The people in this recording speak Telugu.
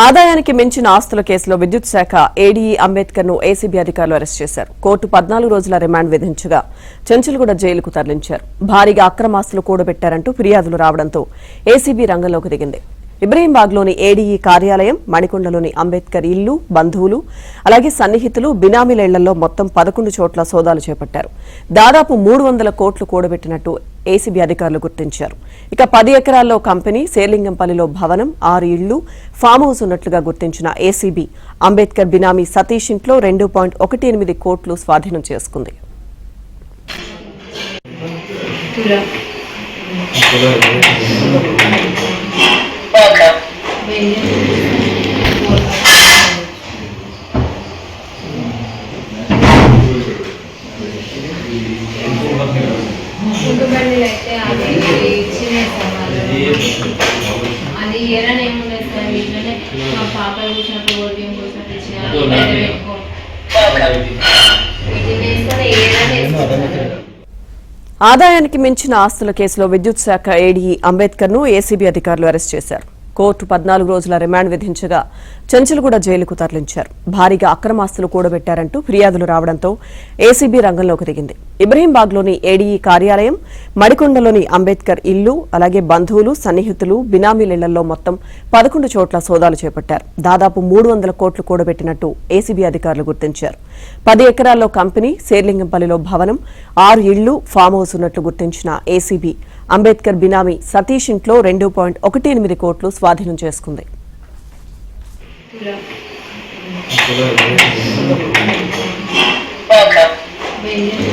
ఆదాయానికి మించిన ఆస్తుల కేసులో విద్యుత్ శాఖ ఏడీఈ అంబేద్కర్ ను ఏసీబీ అధికారులు అరెస్ట్ చేశారు. కోర్టు 14 రోజుల రిమాండ్ విధించగా చెంచులగూడ జైలుకు తరలించారు. భారీగా అక్రమాస్తులు కూడబెట్టారంటూ ఫిర్యాదులు రావడంతో ఏసీబీ రంగంలోకి దిగింది. ఇబ్రహీంబాగ్లోని ఏడీఈ కార్యాలయం, మణికొండలోని అంబేద్కర్ ఇల్లు, బంధువులు, అలాగే సన్నిహితులు, బినామీల ఇళ్లలో మొత్తం 11 చోట్ల సోదాలు చేపట్టారు. దాదాపు 300 కోట్లు కూడబెట్టినట్టు ఏసీబీ అధికారులు గుర్తించారు. ఇక 10 ఎకరాల్లో కంపెనీ, శేర్లింగంపల్లిలో భవనం, 6 ఇళ్లు, ఫామ్ హౌస్ ఉన్నట్లుగా గుర్తించిన ఏసీబీ అంబేద్కర్ బినామీ సతీష్ ఇంట్లో 2.18 కోట్లు స్వాధీనం చేసుకుంది. అది ఏదైనా ఏముండదు సార్, వీటిలోనే మా పాపలు కూర్చున్నప్పుడు ఓటింగ్ కూర్చున్నప్పుడు ఆదాయానికి మించిన ఆస్తుల కేసులో విద్యుత్ శాఖ ఏడీఈ అంబేద్కర్ ను ఏసీబీ అధికారులు అరెస్ట్ చేశారు. కోర్టు 14 రోజుల రిమాండ్ విధించగా చెంచులగూడ జైలుకు తరలించారు. భారీగా అక్రమాస్తులు కూడబెట్టారంటూ ఫిర్యాదులు రావడంతో ఏసీబీ రంగంలోకి దిగింది. ఇబ్రహీంబాగ్లోని ఏడీఈ కార్యాలయం, మడికొండలోని అంబేద్కర్ ఇల్లు, అలాగే బంధువులు, సన్నిహితులు, బినామీల ఇళ్లలో మొత్తం 11 చోట్ల సోదాలు చేపట్టారు. దాదాపు 300 కోట్లు కూడబెట్టినట్టు ఏసీబీ అధికారులు గుర్తించారు. 10 ఎకరాల్లో కంపెనీ, శేర్లింగంపల్లిలో భవనం, 6 ఇళ్లు, ఫామ్ హౌస్ ఉన్నట్లు గుర్తించిన ఏసీబీ అంబేద్కర్ బినామీ సతీష్ ఇంట్లో 2.18 కోట్లు స్వాధీనం చేసుకుంది. Okay.